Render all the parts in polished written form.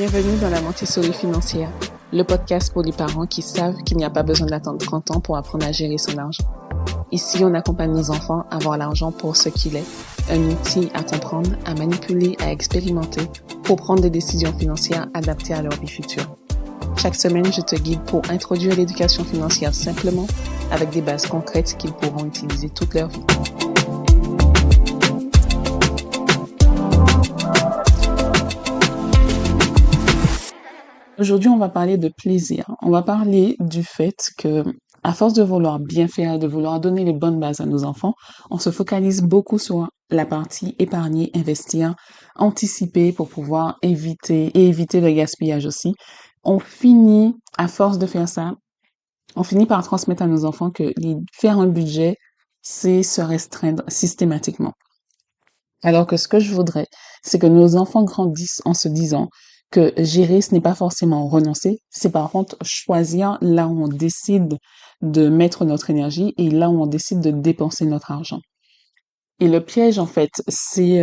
Bienvenue dans la Montessori financière, le podcast pour les parents qui savent qu'il n'y a pas besoin d'attendre 30 ans pour apprendre à gérer son argent. Ici, on accompagne nos enfants à voir l'argent pour ce qu'il est, un outil à comprendre, à manipuler, à expérimenter pour prendre des décisions financières adaptées à leur vie future. Chaque semaine, je te guide pour introduire l'éducation financière simplement avec des bases concrètes qu'ils pourront utiliser toute leur vie. Aujourd'hui, on va parler de plaisir. On va parler du fait que, à force de vouloir bien faire et de vouloir donner les bonnes bases à nos enfants, on se focalise beaucoup sur la partie épargner, investir, anticiper pour pouvoir éviter le gaspillage aussi. On finit, à force de faire ça, on finit par transmettre à nos enfants que faire un budget, c'est se restreindre systématiquement. Alors que ce que je voudrais, c'est que nos enfants grandissent en se disant que gérer, ce n'est pas forcément renoncer, c'est par contre choisir là où on décide de mettre notre énergie et là où on décide de dépenser notre argent. Et le piège, en fait, c'est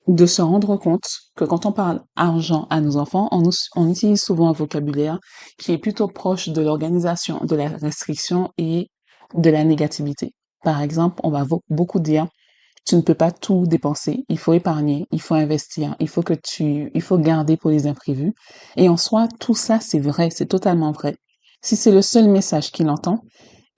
de se rendre compte que quand on parle argent à nos enfants, on utilise souvent un vocabulaire qui est plutôt proche de l'organisation, de la restriction et de la négativité. Par exemple, on va beaucoup dire tu ne peux pas tout dépenser, il faut épargner, il faut investir, il faut garder pour les imprévus. Et en soi, tout ça, c'est vrai, c'est totalement vrai. Si c'est le seul message qu'il entend,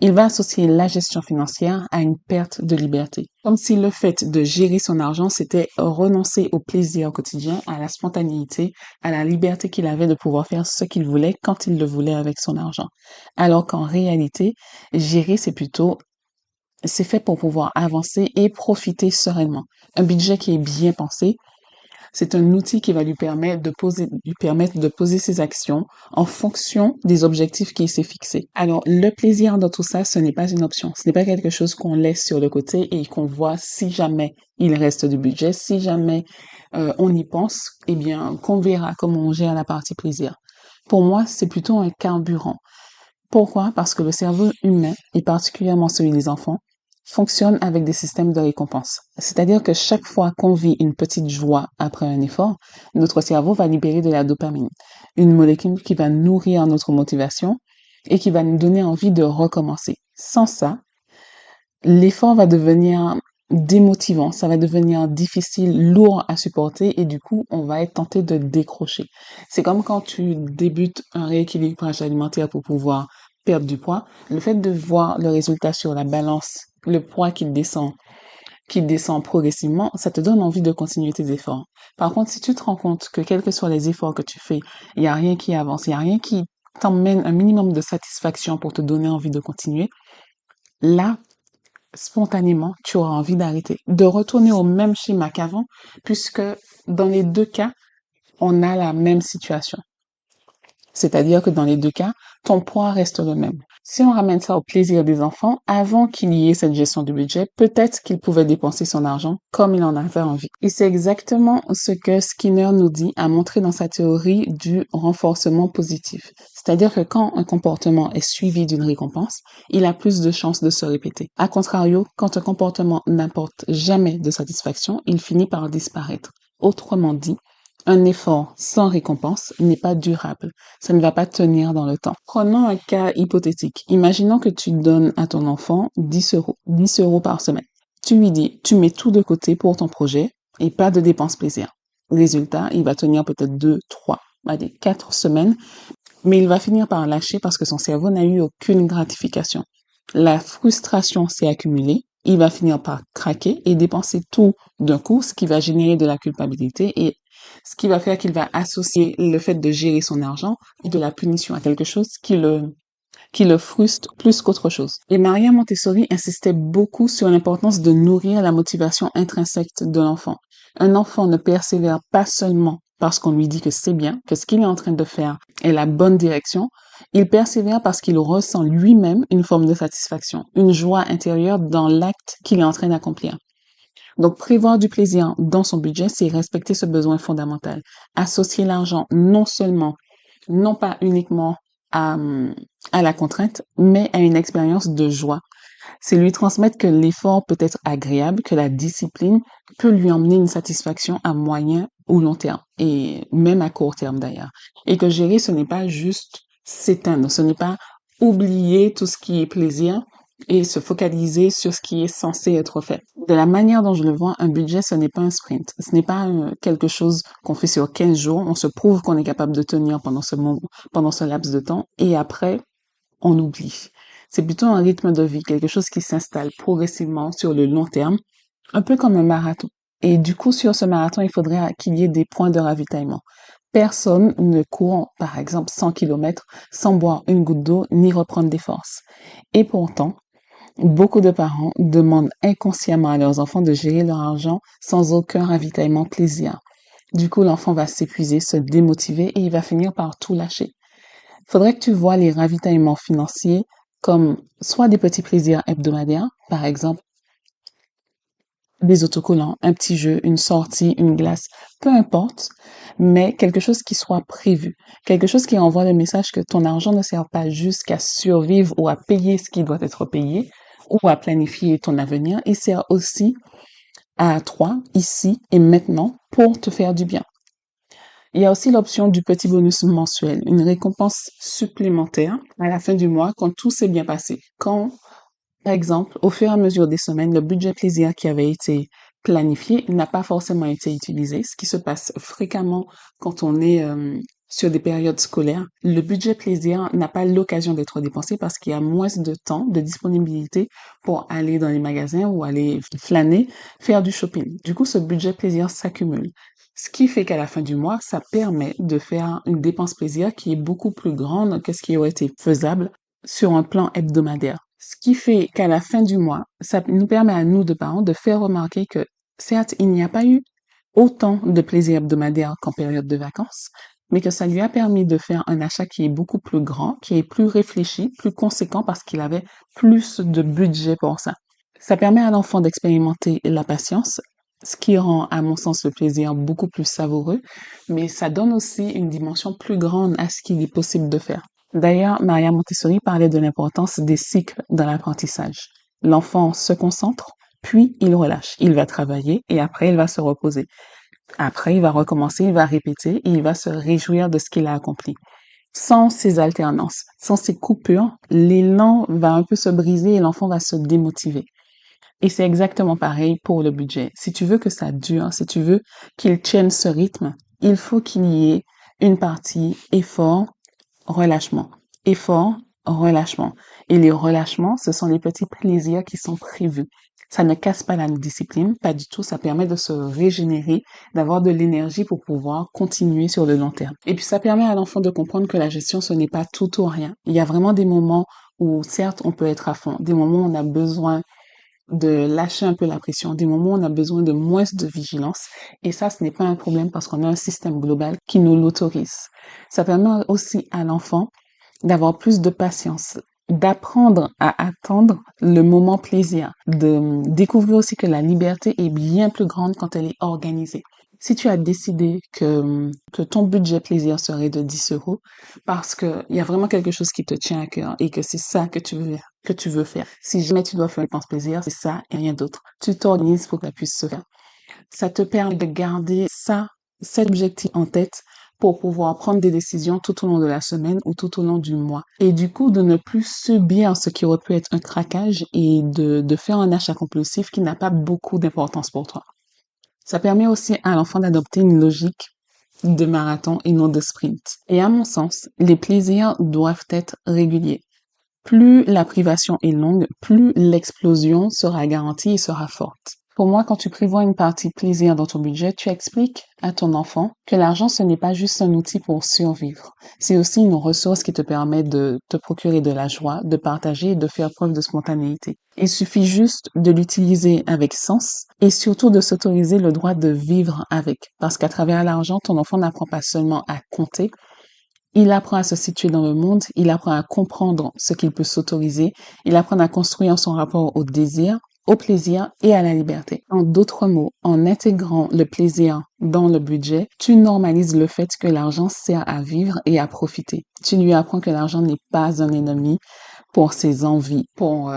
il va associer la gestion financière à une perte de liberté. Comme si le fait de gérer son argent, c'était renoncer au plaisir au quotidien, à la spontanéité, à la liberté qu'il avait de pouvoir faire ce qu'il voulait quand il le voulait avec son argent. Alors qu'en réalité, gérer, c'est fait pour pouvoir avancer et profiter sereinement. Un budget qui est bien pensé, c'est un outil qui va lui permettre de poser ses actions en fonction des objectifs qu'il s'est fixés. Alors, le plaisir dans tout ça, ce n'est pas une option. Ce n'est pas quelque chose qu'on laisse sur le côté et qu'on voit si jamais il reste du budget, si jamais on y pense, eh bien, qu'on verra comment on gère la partie plaisir. Pour moi, c'est plutôt un carburant. Pourquoi? Parce que le cerveau humain, et particulièrement celui des enfants, fonctionne avec des systèmes de récompense. C'est-à-dire que chaque fois qu'on vit une petite joie après un effort, notre cerveau va libérer de la dopamine, une molécule qui va nourrir notre motivation et qui va nous donner envie de recommencer. Sans ça, l'effort va devenir démotivant, ça va devenir difficile, lourd à supporter et du coup, on va être tenté de décrocher. C'est comme quand tu débutes un rééquilibrage alimentaire pour pouvoir perdre du poids. Le fait de voir le résultat sur la balance, le poids qui descend progressivement, ça te donne envie de continuer tes efforts. Par contre, si tu te rends compte que quels que soient les efforts que tu fais, il n'y a rien qui avance, il n'y a rien qui t'emmène un minimum de satisfaction pour te donner envie de continuer, là, spontanément, tu auras envie d'arrêter, de retourner au même schéma qu'avant, puisque dans les deux cas, on a la même situation. C'est-à-dire que dans les deux cas, ton poids reste le même. Si on ramène ça au plaisir des enfants, avant qu'il y ait cette gestion du budget, peut-être qu'il pouvait dépenser son argent comme il en avait envie. Et c'est exactement ce que Skinner nous dit, a montré dans sa théorie du renforcement positif. C'est-à-dire que quand un comportement est suivi d'une récompense, il a plus de chances de se répéter. A contrario, quand un comportement n'apporte jamais de satisfaction, il finit par disparaître. Autrement dit, un effort sans récompense n'est pas durable. Ça ne va pas tenir dans le temps. Prenons un cas hypothétique. Imaginons que tu donnes à ton enfant 10 euros, 10 euros par semaine. Tu lui dis, tu mets tout de côté pour ton projet et pas de dépenses plaisir. Résultat, il va tenir peut-être 2, 3, 4 semaines, mais il va finir par lâcher parce que son cerveau n'a eu aucune gratification. La frustration s'est accumulée. Il va finir par craquer et dépenser tout d'un coup, ce qui va générer de la culpabilité et ce qui va faire qu'il va associer le fait de gérer son argent et de la punition à quelque chose qui le frustre plus qu'autre chose. Et Maria Montessori insistait beaucoup sur l'importance de nourrir la motivation intrinsèque de l'enfant. Un enfant ne persévère pas seulement parce qu'on lui dit que c'est bien, que ce qu'il est en train de faire est la bonne direction. Il persévère parce qu'il ressent lui-même une forme de satisfaction, une joie intérieure dans l'acte qu'il est en train d'accomplir. Donc, prévoir du plaisir dans son budget, c'est respecter ce besoin fondamental. Associer l'argent non pas uniquement à, à la contrainte, mais à une expérience de joie. C'est lui transmettre que l'effort peut être agréable, que la discipline peut lui emmener une satisfaction à moyen au long terme et même à court terme d'ailleurs. Et que gérer, ce n'est pas juste s'éteindre, ce n'est pas oublier tout ce qui est plaisir et se focaliser sur ce qui est censé être fait. De la manière dont je le vois, un budget, ce n'est pas un sprint. Ce n'est pas quelque chose qu'on fait sur 15 jours. On se prouve qu'on est capable de tenir pendant ce moment, pendant ce laps de temps et après, on oublie. C'est plutôt un rythme de vie, quelque chose qui s'installe progressivement sur le long terme, un peu comme un marathon. Et du coup, sur ce marathon, il faudrait qu'il y ait des points de ravitaillement. Personne ne court, par exemple, 100 kilomètres sans boire une goutte d'eau ni reprendre des forces. Et pourtant, beaucoup de parents demandent inconsciemment à leurs enfants de gérer leur argent sans aucun ravitaillement plaisir. Du coup, l'enfant va s'épuiser, se démotiver et il va finir par tout lâcher. Faudrait que tu vois les ravitaillements financiers comme soit des petits plaisirs hebdomadaires, par exemple des autocollants, un petit jeu, une sortie, une glace, peu importe, mais quelque chose qui soit prévu, quelque chose qui envoie le message que ton argent ne sert pas juste qu'à survivre ou à payer ce qui doit être payé ou à planifier ton avenir, il sert aussi à toi, ici et maintenant, pour te faire du bien. Il y a aussi l'option du petit bonus mensuel, une récompense supplémentaire à la fin du mois quand tout s'est bien passé. Quand, par exemple, au fur et à mesure des semaines, le budget plaisir qui avait été planifié n'a pas forcément été utilisé, ce qui se passe fréquemment quand on est sur des périodes scolaires. Le budget plaisir n'a pas l'occasion d'être dépensé parce qu'il y a moins de temps, de disponibilité pour aller dans les magasins ou aller flâner, faire du shopping. Du coup, ce budget plaisir s'accumule. Ce qui fait qu'à la fin du mois, ça permet de faire une dépense plaisir qui est beaucoup plus grande que ce qui aurait été faisable sur un plan hebdomadaire. Ce qui fait qu'à la fin du mois, ça nous permet à nous, de parents, de faire remarquer que, certes, il n'y a pas eu autant de plaisir hebdomadaire qu'en période de vacances, mais que ça lui a permis de faire un achat qui est beaucoup plus grand, qui est plus réfléchi, plus conséquent parce qu'il avait plus de budget pour ça. Ça permet à l'enfant d'expérimenter la patience, ce qui rend, à mon sens, le plaisir beaucoup plus savoureux, mais ça donne aussi une dimension plus grande à ce qu'il est possible de faire. D'ailleurs, Maria Montessori parlait de l'importance des cycles dans l'apprentissage. L'enfant se concentre, puis il relâche. Il va travailler et après il va se reposer. Après, il va recommencer, il va répéter et il va se réjouir de ce qu'il a accompli. Sans ces alternances, sans ces coupures, l'élan va un peu se briser et l'enfant va se démotiver. Et c'est exactement pareil pour le budget. Si tu veux que ça dure, si tu veux qu'il tienne ce rythme, il faut qu'il y ait une partie effort, relâchement. Effort, relâchement. Et les relâchements, ce sont les petits plaisirs qui sont prévus. Ça ne casse pas la discipline, pas du tout. Ça permet de se régénérer, d'avoir de l'énergie pour pouvoir continuer sur le long terme. Et puis, ça permet à l'enfant de comprendre que la gestion, ce n'est pas tout ou rien. Il y a vraiment des moments où, certes, on peut être à fond, des moments où on a besoin de lâcher un peu la pression, des moments où on a besoin de moins de vigilance. Et ça, ce n'est pas un problème parce qu'on a un système global qui nous l'autorise. Ça permet aussi à l'enfant d'avoir plus de patience, d'apprendre à attendre le moment plaisir, de découvrir aussi que la liberté est bien plus grande quand elle est organisée. Si tu as décidé que ton budget plaisir serait de 10 euros parce que il y a vraiment quelque chose qui te tient à cœur et que c'est ça que tu veux faire. Si jamais tu dois faire une dépense plaisir, c'est ça et rien d'autre. Tu t'organises pour que ça puisse se faire. Ça te permet de garder ça, cet objectif en tête pour pouvoir prendre des décisions tout au long de la semaine ou tout au long du mois. Et du coup, de ne plus subir ce qui aurait pu être un craquage et de faire un achat compulsif qui n'a pas beaucoup d'importance pour toi. Ça permet aussi à l'enfant d'adopter une logique de marathon et non de sprint. Et à mon sens, les plaisirs doivent être réguliers. Plus la privation est longue, plus l'explosion sera garantie et sera forte. Pour moi, quand tu prévois une partie plaisir dans ton budget, tu expliques à ton enfant que l'argent, ce n'est pas juste un outil pour survivre. C'est aussi une ressource qui te permet de te procurer de la joie, de partager et de faire preuve de spontanéité. Il suffit juste de l'utiliser avec sens et surtout de s'autoriser le droit de vivre avec. Parce qu'à travers l'argent, ton enfant n'apprend pas seulement à compter, il apprend à se situer dans le monde, il apprend à comprendre ce qu'il peut s'autoriser, il apprend à construire son rapport au désir, au plaisir et à la liberté. En d'autres mots, en intégrant le plaisir dans le budget, tu normalises le fait que l'argent sert à vivre et à profiter. Tu lui apprends que l'argent n'est pas un ennemi pour ses envies, pour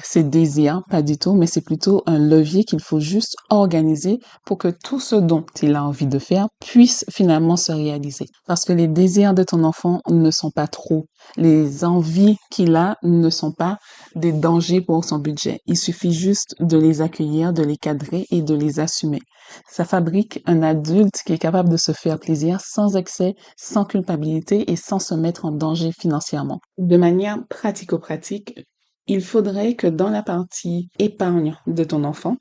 ses désirs, pas du tout, mais c'est plutôt un levier qu'il faut juste organiser pour que tout ce dont il a envie de faire puisse finalement se réaliser. Parce que les désirs de ton enfant ne sont pas trop, les envies qu'il a ne sont pas des dangers pour son budget. Il suffit juste de les accueillir, de les cadrer et de les assumer. Ça fabrique un adulte qui est capable de se faire plaisir sans excès, sans culpabilité et sans se mettre en danger financièrement. De manière pratico-pratique, il faudrait que dans la partie épargne de ton enfant,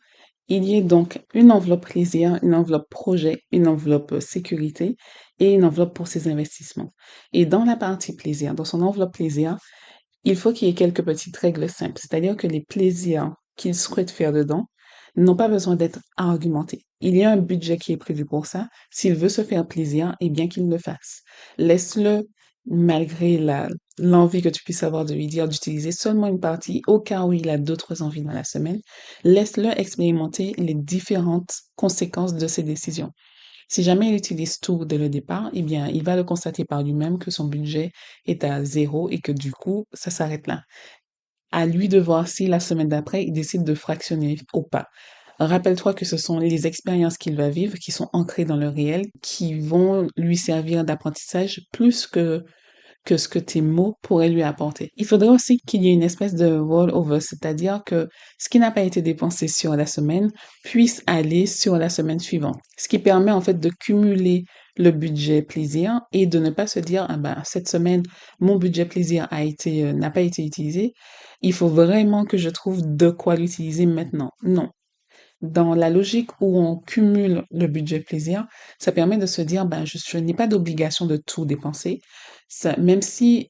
il y ait donc une enveloppe plaisir, une enveloppe projet, une enveloppe sécurité et une enveloppe pour ses investissements. Et dans la partie plaisir, dans son enveloppe plaisir, il faut qu'il y ait quelques petites règles simples, c'est-à-dire que les plaisirs qu'il souhaite faire dedans n'ont pas besoin d'être argumentés. Il y a un budget qui est prévu pour ça. S'il veut se faire plaisir, eh bien qu'il le fasse. Laisse-le, malgré l'envie que tu puisses avoir de lui dire d'utiliser seulement une partie au cas où il a d'autres envies dans la semaine. Laisse-le expérimenter les différentes conséquences de ses décisions. Si jamais il utilise tout dès le départ, eh bien, il va le constater par lui-même que son budget est à zéro et que du coup, ça s'arrête là. À lui de voir si la semaine d'après, il décide de fractionner ou pas. Rappelle-toi que ce sont les expériences qu'il va vivre qui sont ancrées dans le réel, qui vont lui servir d'apprentissage plus que ce que tes mots pourraient lui apporter. Il faudrait aussi qu'il y ait une espèce de roll-over, c'est-à-dire que ce qui n'a pas été dépensé sur la semaine puisse aller sur la semaine suivante. Ce qui permet en fait de cumuler le budget plaisir et de ne pas se dire, ah ben, cette semaine, mon budget plaisir n'a pas été utilisé. Il faut vraiment que je trouve de quoi l'utiliser maintenant. Non. Dans la logique où on cumule le budget plaisir, ça permet de se dire, ben, je n'ai pas d'obligation de tout dépenser. Ça, même si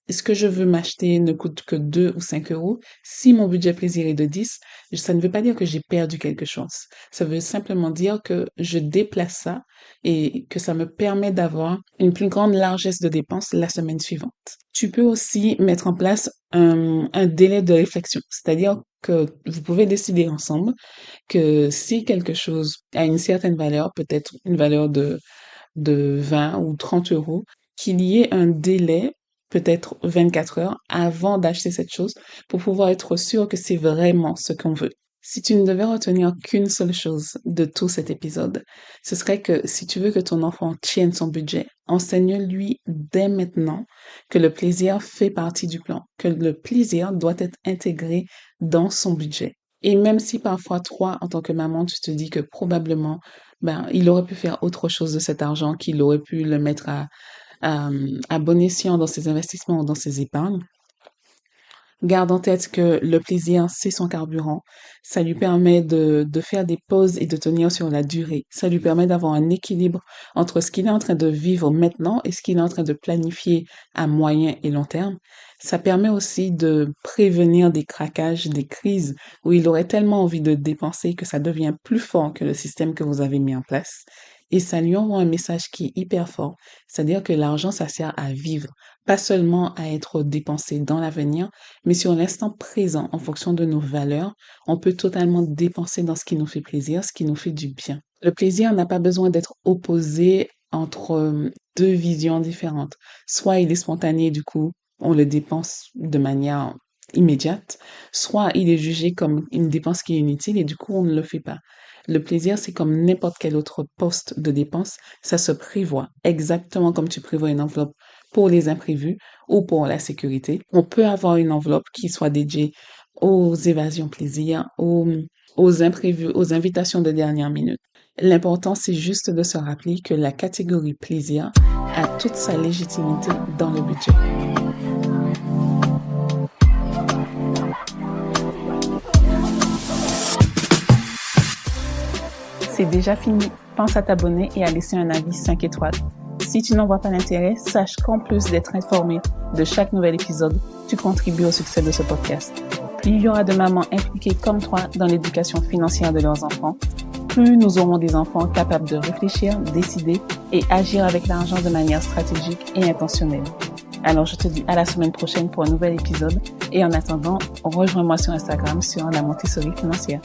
ce que je veux m'acheter ne coûte que 2 ou 5 euros, si mon budget plaisir est de 10, ça ne veut pas dire que j'ai perdu quelque chose. Ça veut simplement dire que je déplace ça et que ça me permet d'avoir une plus grande largesse de dépenses la semaine suivante. Tu peux aussi mettre en place un délai de réflexion, c'est-à-dire que vous pouvez décider ensemble que si quelque chose a une certaine valeur, peut-être une valeur de 20 ou 30 euros, qu'il y ait un délai, peut-être 24 heures, avant d'acheter cette chose pour pouvoir être sûr que c'est vraiment ce qu'on veut. Si tu ne devais retenir qu'une seule chose de tout cet épisode, ce serait que si tu veux que ton enfant tienne son budget, enseigne-lui dès maintenant que le plaisir fait partie du plan, que le plaisir doit être intégré dans son budget. Et même si parfois, toi, en tant que maman, tu te dis que probablement, ben, il aurait pu faire autre chose de cet argent, qu'il aurait pu le mettre à bon escient dans ses investissements ou dans ses épargnes, garde en tête que le plaisir, c'est son carburant. Ça lui permet de faire des pauses et de tenir sur la durée. Ça lui permet d'avoir un équilibre entre ce qu'il est en train de vivre maintenant et ce qu'il est en train de planifier à moyen et long terme. Ça permet aussi de prévenir des craquages, des crises où il aurait tellement envie de dépenser que ça devient plus fort que le système que vous avez mis en place. Et ça lui envoie un message qui est hyper fort, c'est-à-dire que l'argent, ça sert à vivre, pas seulement à être dépensé dans l'avenir, mais sur l'instant présent, en fonction de nos valeurs, on peut totalement dépenser dans ce qui nous fait plaisir, ce qui nous fait du bien. Le plaisir n'a pas besoin d'être opposé entre deux visions différentes. Soit il est spontané, du coup, on le dépense de manière immédiate, soit il est jugé comme une dépense qui est inutile et du coup, on ne le fait pas. Le plaisir, c'est comme n'importe quel autre poste de dépense, ça se prévoit, exactement comme tu prévois une enveloppe pour les imprévus ou pour la sécurité. On peut avoir une enveloppe qui soit dédiée aux évasions plaisir, aux imprévus, aux invitations de dernière minute. L'important, c'est juste de se rappeler que la catégorie plaisir a toute sa légitimité dans le budget. C'est déjà fini. Pense à t'abonner et à laisser un avis 5 étoiles. Si tu n'en vois pas l'intérêt, sache qu'en plus d'être informé de chaque nouvel épisode, tu contribues au succès de ce podcast. Plus il y aura de mamans impliquées comme toi dans l'éducation financière de leurs enfants, plus nous aurons des enfants capables de réfléchir, décider et agir avec l'argent de manière stratégique et intentionnelle. Alors je te dis à la semaine prochaine pour un nouvel épisode et en attendant, rejoins-moi sur Instagram sur la Montessori financière.